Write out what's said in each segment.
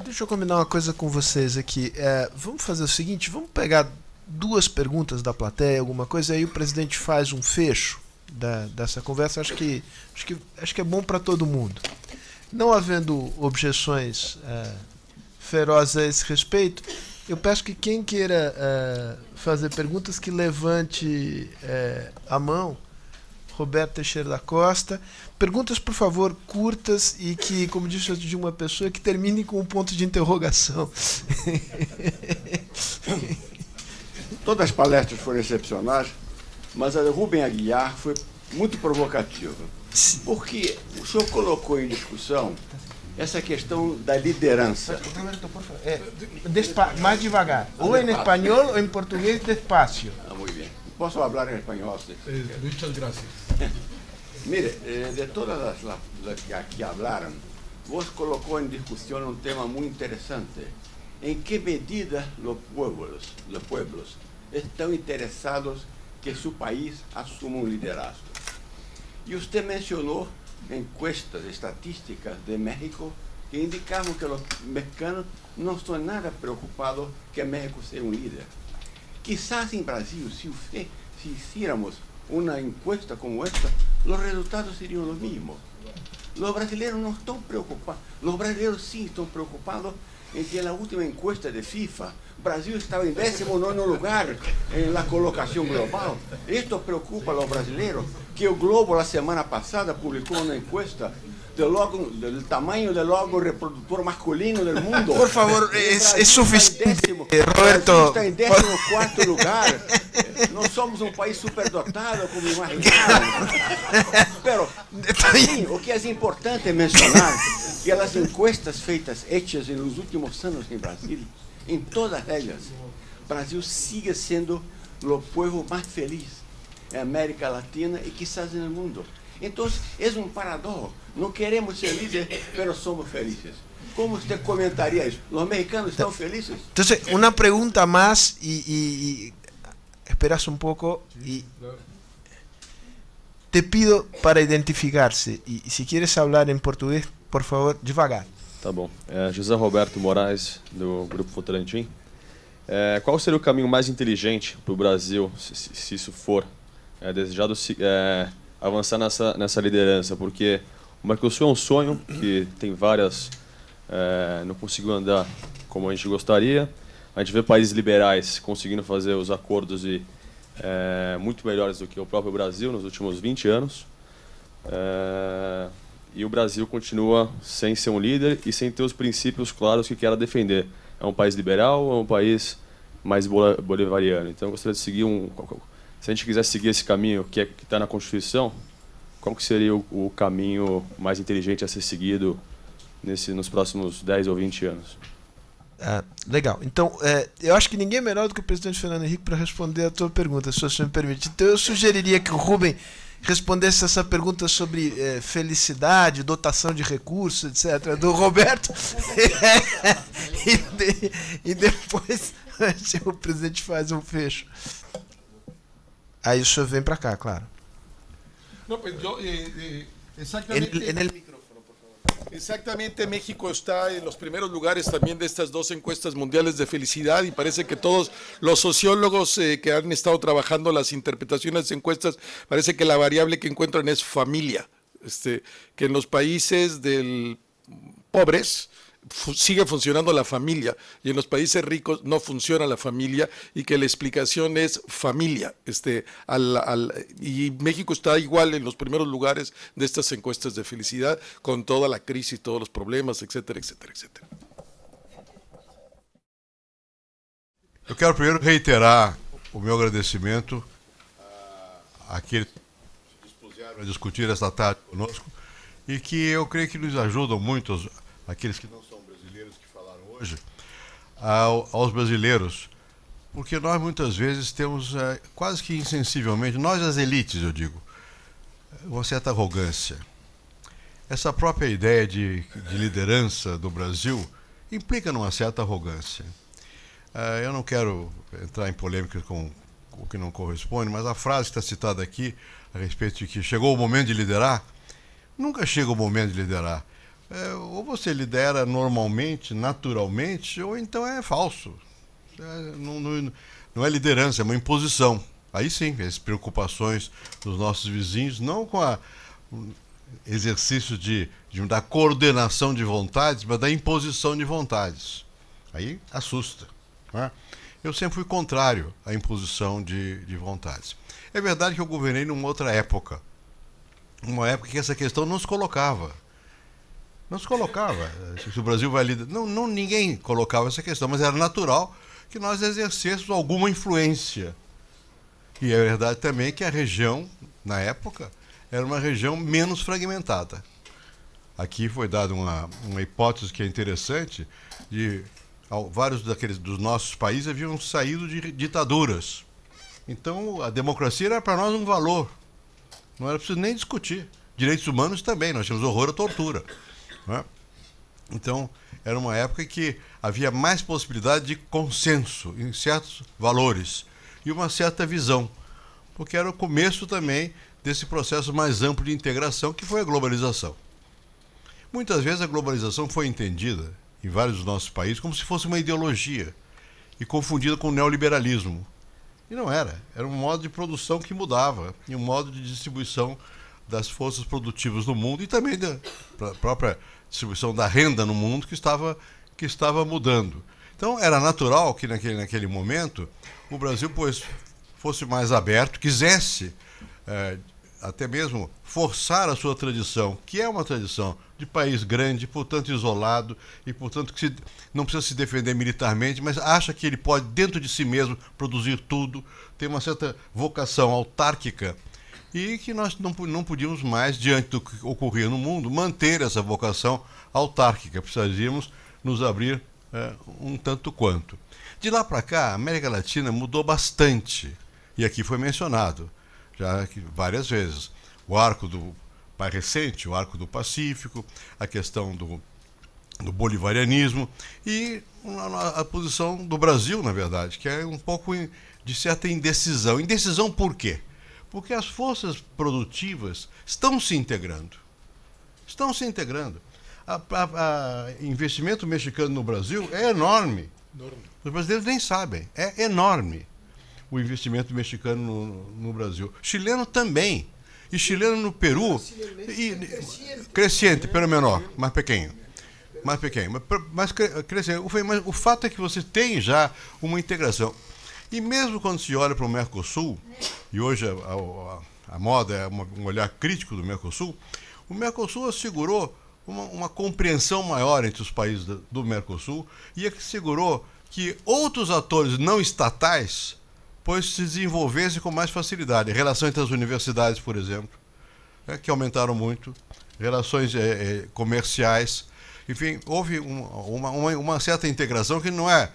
Deixa eu combinar uma coisa com vocês aqui. Vamos fazer o seguinte, vamos pegar duas perguntas da plateia, alguma coisa, aí o presidente faz um fecho dessa conversa. Acho que é bom para todo mundo. Não havendo objeções ferozes a esse respeito, eu peço que quem queira fazer perguntas que levante a mão. Roberto Teixeira da Costa. Perguntas, por favor, curtas e que, como disse de uma pessoa, que terminem com um ponto de interrogação. Todas as palestras foram excepcionais, mas a de Rubem Aguiar foi muito provocativa. Porque o senhor colocou em discussão essa questão da liderança. Mais devagar. Ou em espanhol ou em português, despacio. Muito bem. Posso falar em espanhol? Muchas gracias. Mire, de todas las que aquí hablaron, vos colocó en discusión un tema muy interesante. ¿En qué medida los pueblos están interesados que su país asuma un liderazgo? Y usted mencionó encuestas estadísticas de México que indicaban que los mexicanos no están nada preocupados que México sea un líder. Quizás en Brasil, si hiciéramos una encuesta como esta, los resultados serían los mismos. Los brasileños no están preocupados. Los brasileños sí están preocupados en que en la última encuesta de FIFA, Brasil estaba en 19º lugar en la colocación global. Esto preocupa a los brasileños, que el Globo la semana pasada publicó una encuesta del tamaño del órgano reproductor masculino del mundo. Por favor, es suficiente, Roberto. Brasil está en 14º lugar. No somos un país superdotado como imaginaban. Pero, sim, o que es importante mencionar que las encuestas hechas en los últimos años en Brasil, en todas ellas, Brasil sigue siendo el pueblo más feliz en América Latina y quizás en el mundo. Entonces, es un paradojo. No queremos ser líderes, pero somos felices. ¿Cómo usted comentaría eso? ¿Los mexicanos están felices? Entonces, una pregunta más y esperas un poco y te pido para identificarse y si quieres hablar en portugués, por favor, devagar. Tá bom. José Roberto Moraes, do Grupo Votorantim. Qual seria o caminho mais inteligente para o Brasil, se isso for desejado, avançar nessa liderança? Porque o Mercosul é um sonho que tem várias... não conseguiu andar como a gente gostaria. A gente vê países liberais conseguindo fazer os acordos muito melhores do que o próprio Brasil nos últimos 20 anos. E o Brasil continua sem ser um líder e sem ter os princípios claros que quer defender. É um país liberal ou é um país mais bolivariano? Então, eu gostaria de seguir se a gente quiser seguir esse caminho que está na Constituição, qual que seria o caminho mais inteligente a ser seguido nos próximos 10 ou 20 anos? Legal. Então, eu acho que ninguém é melhor do que o presidente Fernando Henrique para responder a tua pergunta, se você me permite. Então, eu sugeriria que o Rubem respondesse essa pergunta sobre felicidade, dotação de recursos, etc., do Roberto, e depois o presidente faz um fecho. Aí o senhor vem para cá, claro. No, pues yo, exactamente. En el micrófono. Exactamente, México está en los primeros lugares también de estas dos encuestas mundiales de felicidad y parece que todos los sociólogos que han estado trabajando las interpretaciones de encuestas, parece que la variable que encuentran es familia, que en los países pobres sigue funcionando la familia y en los países ricos no funciona la familia y que la explicación es familia. Y México está igual en los primeros lugares de estas encuestas de felicidad con toda la crisis, todos los problemas, etcétera, etcétera, etcétera. Eu quero primeiro reiterar o meu agradecimento àqueles que se dispuseram a discutir esta tarde conosco e que eu creio que nos ajudam muito, aqueles que não são brasileiros que falaram hoje, aos brasileiros, porque nós muitas vezes temos, quase que insensivelmente, nós as elites, eu digo, uma certa arrogância. Essa própria ideia de liderança do Brasil implica numa certa arrogância. Eu não quero entrar em polêmica com o que não corresponde, mas a frase que está citada aqui, a respeito de que chegou o momento de liderar, nunca chega o momento de liderar. ou você lidera normalmente, naturalmente, ou então é falso. Não é liderança, é uma imposição. Aí sim, as preocupações dos nossos vizinhos, não com o exercício da coordenação de vontades, mas da imposição de vontades. Aí assusta. Não é? Eu sempre fui contrário à imposição de vontades. É verdade que eu governei numa outra época. Uma época que essa questão não se colocava. Não se colocava. Se o Brasil vai liderar. Não, ninguém colocava essa questão, mas era natural que nós exercêssemos alguma influência. E é verdade também que a região, na época, era uma região menos fragmentada. Aqui foi dada uma hipótese que é interessante, de vários dos nossos países haviam saído de ditaduras. Então a democracia era para nós um valor. Não era preciso nem discutir. Direitos humanos também, nós tínhamos horror à tortura. Não é? Então, era uma época que havia mais possibilidade de consenso em certos valores e uma certa visão, porque era o começo também desse processo mais amplo de integração que foi a globalização. Muitas vezes a globalização foi entendida em vários dos nossos países como se fosse uma ideologia e confundida com o neoliberalismo. E não era. Era um modo de produção que mudava e um modo de distribuição das forças produtivas no mundo e também da própria distribuição da renda no mundo que estava mudando. Então era natural que naquele momento o Brasil fosse mais aberto, quisesse até mesmo forçar a sua tradição, que é uma tradição de país grande, portanto isolado, e portanto que não precisa se defender militarmente, mas acha que ele pode, dentro de si mesmo, produzir tudo, tem uma certa vocação autárquica, e que nós não podíamos mais, diante do que ocorria no mundo, manter essa vocação autárquica. Precisaríamos nos abrir um tanto quanto. De lá para cá, a América Latina mudou bastante, e aqui foi mencionado já várias vezes. O arco mais recente, o arco do Pacífico, a questão do bolivarianismo e a posição do Brasil, na verdade, que é um pouco de certa indecisão. Indecisão por quê? Porque as forças produtivas estão se integrando. Estão se integrando. O investimento mexicano no Brasil é enorme. Os brasileiros nem sabem. É enorme o investimento mexicano no Brasil. Chileno também. E chileno no Peru. Crescente, pelo menor, mais pequeno. Mais pequeno. Mas crescente. Mas o fato é que você tem já uma integração. E mesmo quando se olha para o Mercosul, e hoje a moda é um olhar crítico do Mercosul, o Mercosul assegurou uma compreensão maior entre os países do Mercosul e assegurou que outros atores não estatais se desenvolvessem com mais facilidade. Relações entre as universidades, por exemplo, que aumentaram muito, relações comerciais, enfim, houve uma certa integração que não é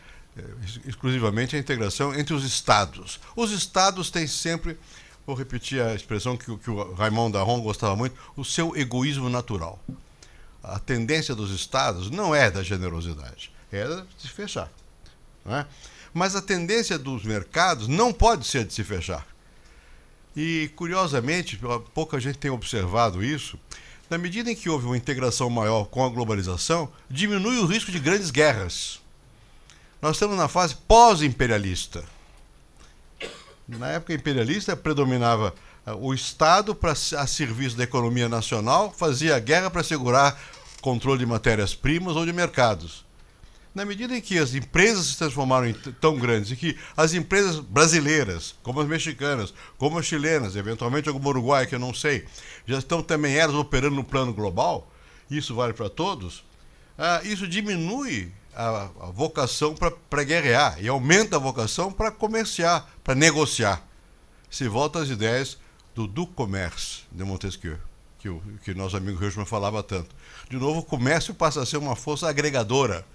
exclusivamente a integração entre os estados. Os estados têm sempre, vou repetir a expressão que o Raymond Aron gostava muito, o seu egoísmo natural. A tendência dos estados não é da generosidade, é de se fechar. Não é? Mas a tendência dos mercados não pode ser de se fechar. E, curiosamente, pouca gente tem observado isso, na medida em que houve uma integração maior com a globalização, diminui o risco de grandes guerras. Nós estamos na fase pós-imperialista. Na época imperialista, predominava o Estado a serviço da economia nacional, fazia a guerra para assegurar controle de matérias-primas ou de mercados. Na medida em que as empresas se transformaram em tão grandes e que as empresas brasileiras, como as mexicanas, como as chilenas, eventualmente alguma uruguaia que eu não sei, já estão também elas operando no plano global, isso vale para todos, isso diminui a vocação para guerrear e aumenta a vocação para comerciar, para negociar. Se volta às ideias do commerce de Montesquieu, que nosso amigo Hirschman falava tanto. De novo, o comércio passa a ser uma força agregadora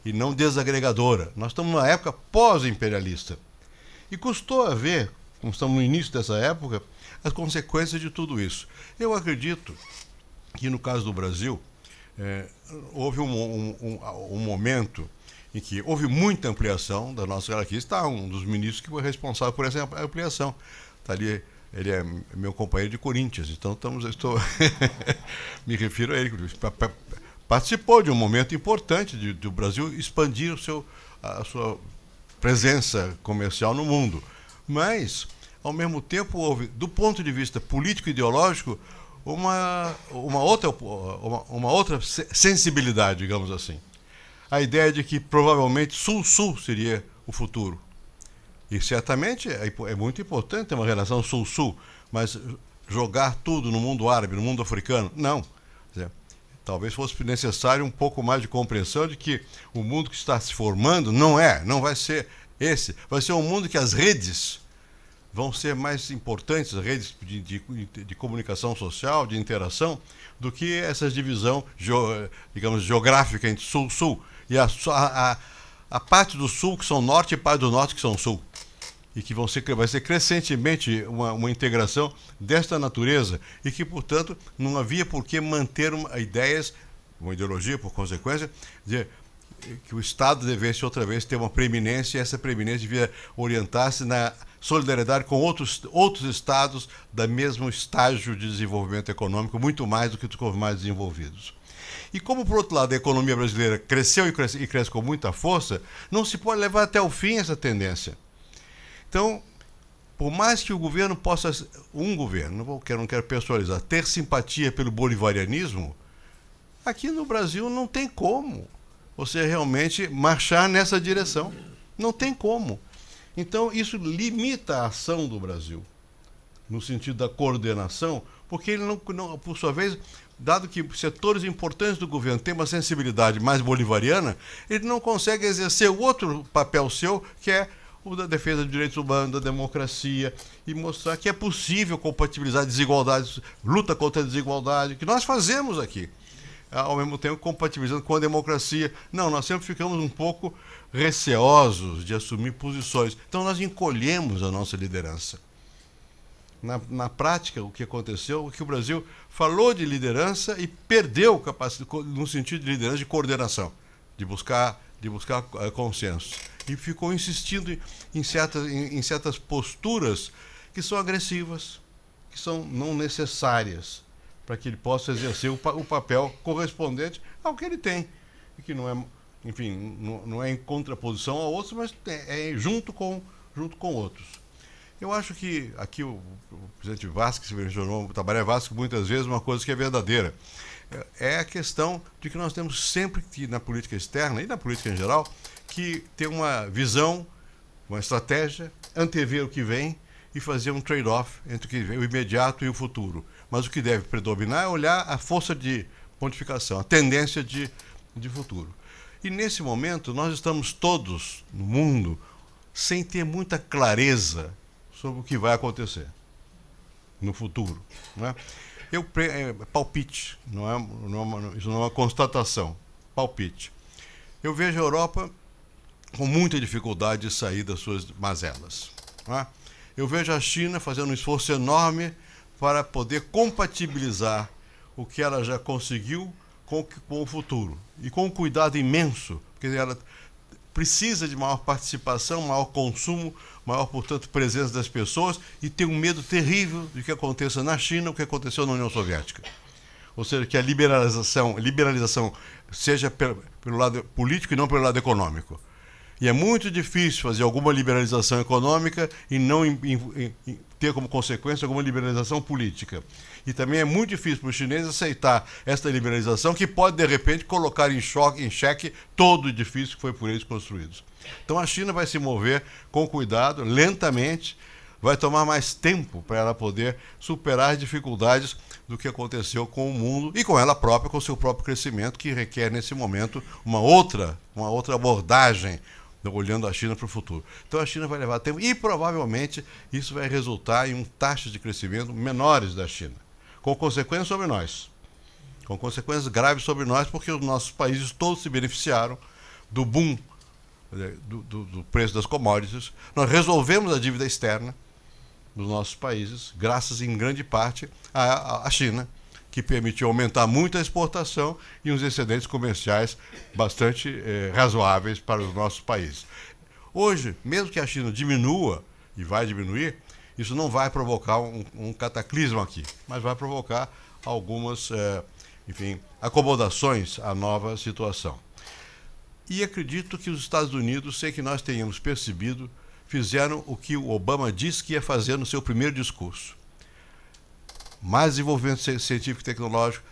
e não desagregadora. Nós estamos numa época pós-imperialista. E custou a ver, como estamos no início dessa época, as consequências de tudo isso. Eu acredito que, no caso do Brasil, houve um momento em que houve muita ampliação da nossa hierarquia. Está um dos ministros que foi responsável por essa ampliação. Está ali, ele é meu companheiro de Corinthians, então estou me refiro a ele, participou de um momento importante do Brasil expandir a sua presença comercial no mundo. Mas, ao mesmo tempo, houve, do ponto de vista político-ideológico, uma outra sensibilidade, digamos assim. A ideia de que provavelmente Sul-Sul seria o futuro. E certamente é muito importante ter uma relação Sul-Sul, mas jogar tudo no mundo árabe, no mundo africano, não. Talvez fosse necessário um pouco mais de compreensão de que o mundo que está se formando não vai ser esse. Vai ser um mundo que as redes vão ser mais importantes, as redes de comunicação social, de interação, do que essa divisão, digamos, geográfica entre Sul-Sul. E a parte do Sul que são Norte e parte do Norte que são Sul. E que vai ser crescentemente uma integração desta natureza e que, portanto, não havia por que manter ideias, uma ideologia, por consequência, de que o Estado devesse outra vez ter uma preeminência e essa preeminência devia orientar-se na solidariedade com outros Estados da mesmo estágio de desenvolvimento econômico, muito mais do que os mais desenvolvidos. E como, por outro lado, a economia brasileira cresceu e cresce com muita força, não se pode levar até o fim essa tendência. Então, por mais que o governo possa, não quero personalizar, ter simpatia pelo bolivarianismo, aqui no Brasil não tem como você realmente marchar nessa direção. Não tem como. Então, isso limita a ação do Brasil, no sentido da coordenação, porque ele não, por sua vez, dado que setores importantes do governo têm uma sensibilidade mais bolivariana, ele não consegue exercer o outro papel seu, que é o da defesa dos direitos humanos, da democracia, e mostrar que é possível compatibilizar desigualdades, luta contra a desigualdade, que nós fazemos aqui, ao mesmo tempo compatibilizando com a democracia. Não, nós sempre ficamos um pouco receosos de assumir posições. Então nós encolhemos a nossa liderança. Na prática, o que aconteceu é que o Brasil falou de liderança e perdeu capacidade, no sentido de liderança, de coordenação, de buscar consenso. E ficou insistindo em certas posturas que são agressivas, que são não necessárias para que ele possa exercer o papel correspondente ao que ele tem. E que não é, enfim, não é em contraposição a outros, mas é junto com outros. Eu acho que aqui o presidente Vasquez mencionou, o Tabaré Vasquez, muitas vezes uma coisa que é verdadeira. É a questão de que nós temos sempre que, na política externa e na política em geral, que ter uma visão, uma estratégia, antever o que vem e fazer um trade-off entre o que vem, o imediato e o futuro. Mas o que deve predominar é olhar a força de pontificação, a tendência de futuro. E nesse momento nós estamos todos no mundo sem ter muita clareza sobre o que vai acontecer no futuro, não é? Palpite, isso não é uma constatação, palpite. Eu vejo a Europa com muita dificuldade de sair das suas mazelas, não é? Eu vejo a China fazendo um esforço enorme para poder compatibilizar o que ela já conseguiu com o futuro, e com um cuidado imenso, porque ela precisa de maior participação, maior consumo, maior, portanto, presença das pessoas, e tem um medo terrível de que aconteça na China o que aconteceu na União Soviética. Ou seja, que a liberalização seja pelo lado político e não pelo lado econômico. E é muito difícil fazer alguma liberalização econômica e não ter como consequência alguma liberalização política. E também é muito difícil para os chineses aceitar esta liberalização, que pode, de repente, colocar em xeque todo o edifício que foi por eles construído. Então a China vai se mover com cuidado, lentamente, vai tomar mais tempo para ela poder superar as dificuldades do que aconteceu com o mundo e com ela própria, com o seu próprio crescimento, que requer, nesse momento, uma outra abordagem, olhando a China para o futuro. Então a China vai levar tempo e provavelmente isso vai resultar em taxas de crescimento menores da China, com consequências sobre nós, com consequências graves sobre nós, porque os nossos países todos se beneficiaram do boom do preço das commodities. Nós resolvemos a dívida externa dos nossos países, graças em grande parte à China, que permitiu aumentar muito a exportação e uns excedentes comerciais bastante razoáveis para os nossos países. Hoje, mesmo que a China diminua, e vai diminuir, isso não vai provocar um cataclismo aqui, mas vai provocar algumas enfim, acomodações à nova situação. E acredito que os Estados Unidos, sem que nós tenhamos percebido, fizeram o que o Obama disse que ia fazer no seu primeiro discurso. Mais desenvolvimento científico e tecnológico,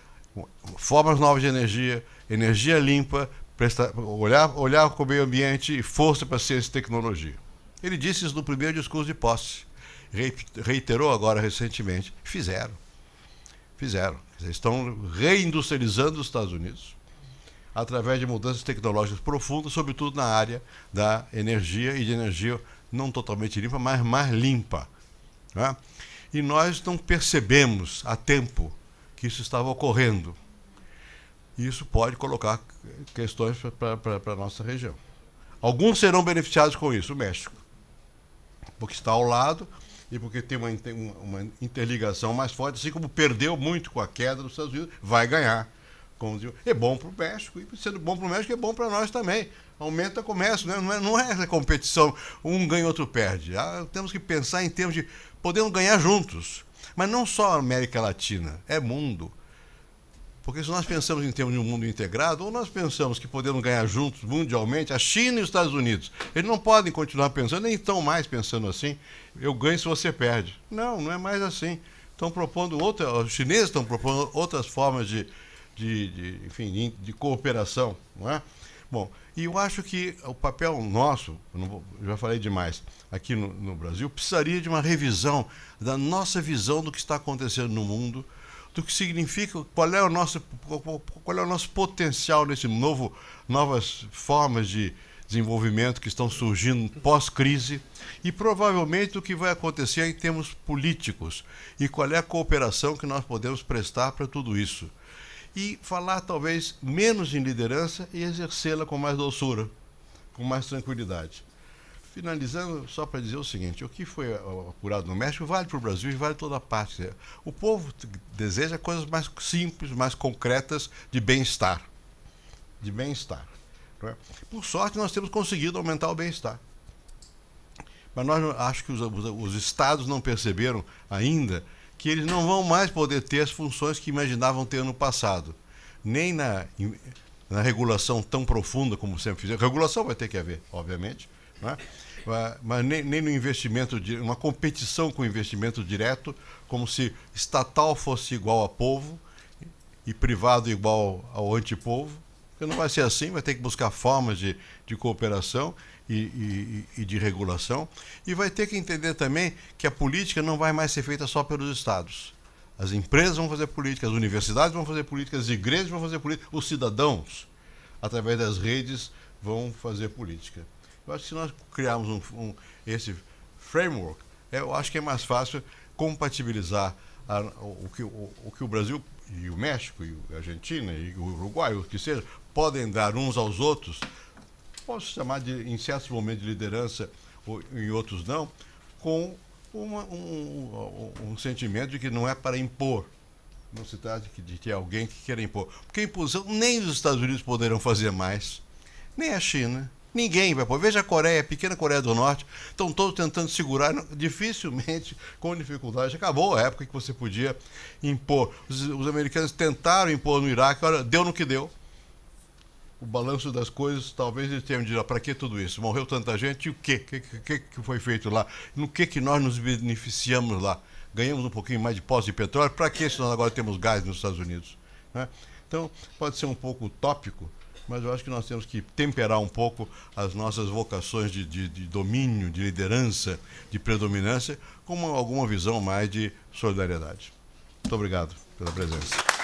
formas novas de energia, energia limpa, olhar com o meio ambiente e força para a ciência e tecnologia. Ele disse isso no primeiro discurso de posse. Reiterou agora recentemente. Fizeram. Estão reindustrializando os Estados Unidos através de mudanças tecnológicas profundas, sobretudo na área da energia e de energia não totalmente limpa, mas mais limpa. Né? E nós não percebemos a tempo que isso estava ocorrendo. E isso pode colocar questões para a nossa região. Alguns serão beneficiados com isso, o México, porque está ao lado e porque tem uma interligação mais forte, assim como perdeu muito com a queda dos Estados Unidos, vai ganhar. É bom para o México, e sendo bom para o México é bom para nós também. Aumenta o comércio, né? Não é essa competição, um ganha, outro perde. Temos que pensar em termos de podemos ganhar juntos. Mas não só a América Latina, é mundo. Porque se nós pensamos em termos de um mundo integrado, ou nós pensamos que podemos ganhar juntos mundialmente, a China e os Estados Unidos, eles não podem continuar pensando, nem estão mais pensando assim, eu ganho se você perde. Não é mais assim. Estão propondo os chineses estão propondo outras formas de cooperação, não é? Bom, e eu acho que o papel nosso, eu já falei demais, aqui no Brasil, precisaria de uma revisão da nossa visão do que está acontecendo no mundo, do que significa, qual é o nosso potencial nesse novas formas de desenvolvimento que estão surgindo pós-crise e provavelmente o que vai acontecer em termos políticos e qual é a cooperação que nós podemos prestar para tudo isso. E falar talvez menos em liderança e exercê-la com mais doçura, com mais tranquilidade. Finalizando, só para dizer o seguinte, o que foi apurado no México vale para o Brasil e vale toda a parte. O povo deseja coisas mais simples, mais concretas de bem-estar. De bem-estar. Não é? Por sorte, nós temos conseguido aumentar o bem-estar. Mas nós acho que os estados não perceberam ainda que eles não vão mais poder ter as funções que imaginavam ter no passado. Nem na regulação tão profunda como sempre fizeram. Regulação vai ter que haver, obviamente, não é? Mas nem no investimento, uma competição com o investimento direto, como se estatal fosse igual a povo e privado igual ao antipovo. Porque não vai ser assim, vai ter que buscar formas de cooperação e de regulação. E vai ter que entender também que a política não vai mais ser feita só pelos estados. As empresas vão fazer política, as universidades vão fazer política, as igrejas vão fazer política, os cidadãos, através das redes, vão fazer política. Eu acho que se nós criarmos esse framework, eu acho que é mais fácil compatibilizar o que o Brasil e o México, e a Argentina, e o Uruguai, o que seja, podem dar uns aos outros, posso chamar em certos momentos de liderança, ou em outros não, com um sentimento de que não é para impor. Não se trata de ter alguém que queira impor. Porque a imposição nem os Estados Unidos poderão fazer mais, nem a China. Ninguém vai pôr. Veja a Coreia, a pequena Coreia do Norte, estão todos tentando segurar, dificilmente, com dificuldade. Acabou a época que você podia impor. Os americanos tentaram impor no Iraque, olha, deu no que deu. O balanço das coisas, talvez eles tenham dito, para que tudo isso? Morreu tanta gente, e o quê? O que foi feito lá? No que nós nos beneficiamos lá? Ganhamos um pouquinho mais de posse de petróleo, para que se nós agora temos gás nos Estados Unidos? Né? Então, pode ser um pouco utópico, mas eu acho que nós temos que temperar um pouco as nossas vocações de domínio, de liderança, de predominância, com alguma visão mais de solidariedade. Muito obrigado pela presença.